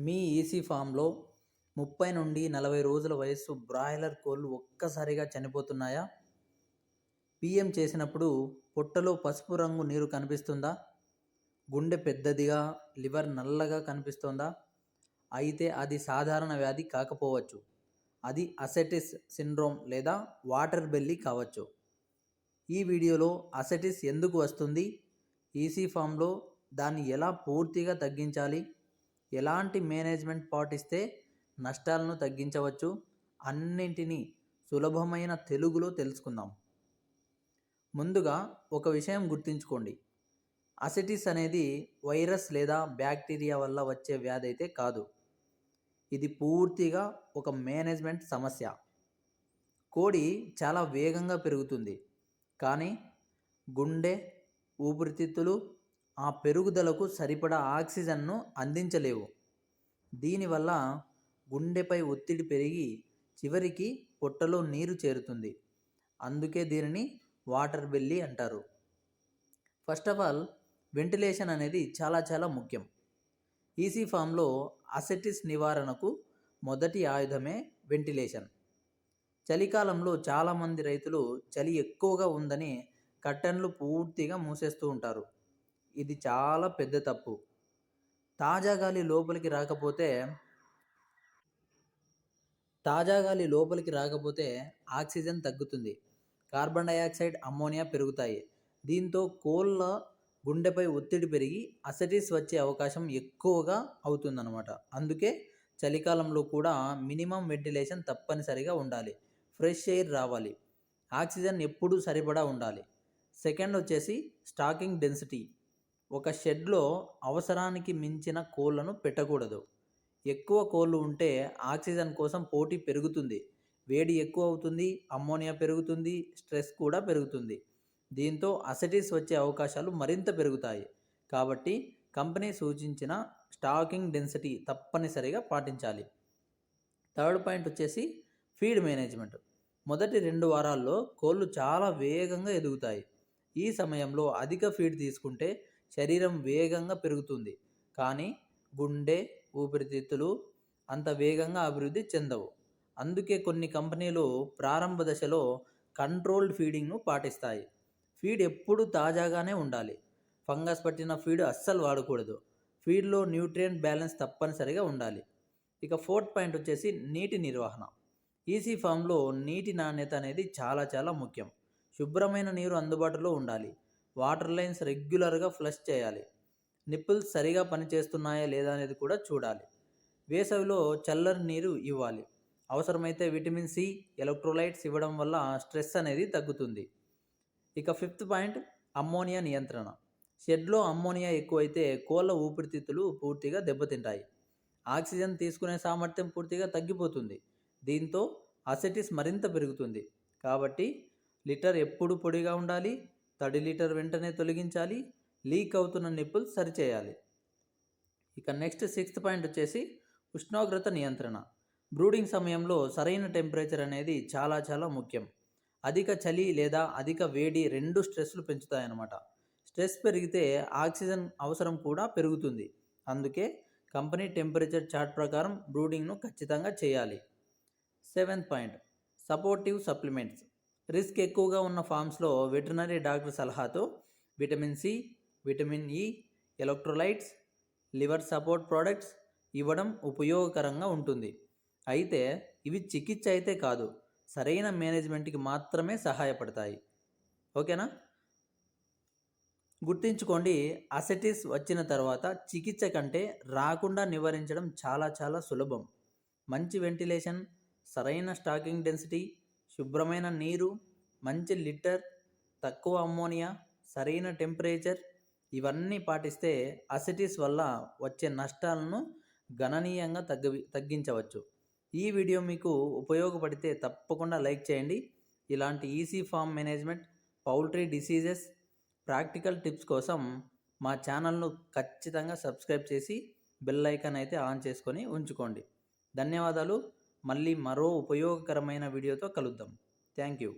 మీ EC ఫామ్లో 30 నుండి 40 రోజుల వయస్సు బ్రాయిలర్ కోళ్ళు ఒక్కసారిగా చనిపోతున్నాయా? పీఎం చేసినప్పుడు పొట్టలో పసుపు రంగు నీరు కనిపిస్తుందా? గుండె పెద్దదిగా, లివర్ నల్లగా కనిపిస్తోందా? అయితే అది సాధారణ వ్యాధి కాకపోవచ్చు. అది అసెటిస్ సిండ్రోమ్ లేదా వాటర్ బెల్లీ కావచ్చు. ఈ వీడియోలో అసెటిస్ ఎందుకు వస్తుంది, ఈసీ ఫామ్లో దాన్ని ఎలా పూర్తిగా తగ్గించాలి, ఎలాంటి మేనేజ్మెంట్ పాటిస్తే నష్టాలను తగ్గించవచ్చు, అన్నింటినీ సులభమైన తెలుగులో తెలుసుకుందాం. ముందుగా ఒక విషయం గుర్తుంచుకోండి. అసెటిస్ అనేది వైరస్ లేదా బ్యాక్టీరియా వల్ల వచ్చే వ్యాధి అయితే కాదు. ఇది పూర్తిగా ఒక మేనేజ్మెంట్ సమస్య. కోడి చాలా వేగంగా పెరుగుతుంది, కానీ గుండె, ఊపిరితిత్తులు ఆ పెరుగుదలకు సరిపడా ఆక్సిజన్ను అందించలేవు. దీనివల్ల గుండెపై ఒత్తిడి పెరిగి చివరికి పొట్టలో నీరు చేరుతుంది. అందుకే దీనిని వాటర్ బెల్లీ అంటారు. ఫస్ట్ ఆఫ్ ఆల్, వెంటిలేషన్ అనేది చాలా ముఖ్యం. ఈసీ ఫామ్లో అసెటిస్ నివారణకు మొదటి ఆయుధమే వెంటిలేషన్. చలికాలంలో చాలామంది రైతులు చలి ఎక్కువగా ఉందని కర్టెన్లు పూర్తిగా మూసేస్తూ ఉంటారు. ఇది చాలా పెద్ద తప్పు. తాజా గాలి లోపలికి రాకపోతే ఆక్సిజన్ తగ్గుతుంది, కార్బన్ డయాక్సైడ్, అమ్మోనియా పెరుగుతాయి. దీంతో కోళ్ళ గుండెపై ఒత్తిడి పెరిగి అసెటిస్ వచ్చే అవకాశం ఎక్కువగా అవుతుందన్నమాట. అందుకే చలికాలంలో కూడా మినిమం వెంటిలేషన్ తప్పనిసరిగా ఉండాలి. ఫ్రెష్ ఎయిర్ రావాలి, ఆక్సిజన్ ఎప్పుడూ సరిపడా ఉండాలి. సెకండ్ వచ్చేసి స్టాకింగ్ డెన్సిటీ. ఒక షెడ్లో అవసరానికి మించిన కోళ్లను పెట్టకూడదు. ఎక్కువ కోళ్ళు ఉంటే ఆక్సిజన్ కోసం పోటీ పెరుగుతుంది, వేడి ఎక్కువ అవుతుంది, అమ్మోనియా పెరుగుతుంది, స్ట్రెస్ కూడా పెరుగుతుంది. దీంతో అసెటిస్ వచ్చే అవకాశాలు మరింత పెరుగుతాయి. కాబట్టి కంపెనీ సూచించిన స్టాకింగ్ డెన్సిటీ తప్పనిసరిగా పాటించాలి. థర్డ్ పాయింట్ వచ్చేసి ఫీడ్ మేనేజ్మెంట్. మొదటి 2 వారాల్లో కోళ్ళు చాలా వేగంగా ఎదుగుతాయి. ఈ సమయంలో అధిక ఫీడ్ తీసుకుంటే శరీరం వేగంగా పెరుగుతుంది, కానీ గుండె, ఊపిరితిత్తులు అంత వేగంగా అభివృద్ధి చెందవు. అందుకే కొన్ని కంపెనీలు ప్రారంభ దశలో కంట్రోల్డ్ ఫీడింగ్ను పాటిస్తాయి. ఫీడ్ ఎప్పుడు తాజాగానే ఉండాలి. ఫంగస్ పట్టిన ఫీడ్ అస్సలు వాడకూడదు. ఫీడ్లో న్యూట్రియంట్ బ్యాలెన్స్ తప్పనిసరిగా ఉండాలి. ఇక ఫోర్త్ పాయింట్ వచ్చేసి నీటి నిర్వహణ. ఈసీ ఫామ్లో నీటి నాణ్యత అనేది చాలా ముఖ్యం. శుభ్రమైన నీరు అందుబాటులో ఉండాలి. వాటర్ లైన్స్ రెగ్యులర్గా ఫ్లష్ చేయాలి. నిప్పుల్స్ సరిగా పనిచేస్తున్నాయా లేదా అనేది కూడా చూడాలి. వేసవిలో చల్లని నీరు ఇవ్వాలి. అవసరమైతే విటమిన్ సి, ఎలక్ట్రోలైట్స్ ఇవ్వడం వల్ల స్ట్రెస్ అనేది తగ్గుతుంది. ఇక ఫిఫ్త్ పాయింట్, అమ్మోనియా నియంత్రణ. షెడ్లో అమ్మోనియా ఎక్కువైతే కోళ్ళ ఊపిరితిత్తులు పూర్తిగా దెబ్బతింటాయి. ఆక్సిజన్ తీసుకునే సామర్థ్యం పూర్తిగా తగ్గిపోతుంది. దీంతో అసెటిస్ మరింత పెరుగుతుంది. కాబట్టి లిటర్ ఎప్పుడు పొడిగా ఉండాలి, తడి లీటర్ వెంటనే తొలగించాలి, లీక్ అవుతున్న నిప్పులు సరిచేయాలి. ఇక నెక్స్ట్ 6th పాయింట్ వచ్చేసి ఉష్ణోగ్రత నియంత్రణ. బ్రూడింగ్ సమయంలో సరైన టెంపరేచర్ అనేది చాలా ముఖ్యం. అధిక చలి లేదా అధిక వేడి రెండు స్ట్రెస్లు పెంచుతాయన్నమాట. స్ట్రెస్ పెరిగితే ఆక్సిజన్ అవసరం కూడా పెరుగుతుంది. అందుకే కంపెనీ టెంపరేచర్ చార్ట్ ప్రకారం బ్రూడింగ్ను ఖచ్చితంగా చేయాలి. 7th point, supportive supplements. Risk ఎక్కువగా ఉన్న ఫామ్స్లో వెటర్నరీ డాక్టర్ సలహాతో vitamin C, vitamin E, electrolytes, liver support products ఇవ్వడం ఉపయోగకరంగా ఉంటుంది. అయితే ఇవి చికిత్స అయితే కాదు, సరైన మేనేజ్మెంట్కి మాత్రమే సహాయపడతాయి. ఓకేనా? గుర్తుంచుకోండి, అసెటిస్ వచ్చిన తర్వాత చికిత్స కంటే రాకుండా నివారించడం చాలా సులభం. మంచి వెంటిలేషన్, సరైన స్టాకింగ్ డెన్సిటీ, శుభ్రమైన నీరు, మంచి లిటర్, తక్కువ అమ్మోనియా, సరైన టెంపరేచర్ ఇవన్నీ పాటిస్తే అసెటిస్ వల్ల వచ్చే నష్టాలను గణనీయంగా తగ్గించవచ్చు. ఈ వీడియో మీకు ఉపయోగపడితే తప్పకుండా లైక్ చేయండి. ఇలాంటి easy farm management, poultry diseases, practical tips కోసం మా ఛానల్ను ఖచ్చితంగా సబ్స్క్రైబ్ చేసి బెల్ ఐకాన్ అయితే ఆన్ చేసుకొని ఉంచుకోండి. ధన్యవాదాలు. మళ్ళీ మరో ఉపయోగకరమైన వీడియోతో కలుద్దాం. Thank you.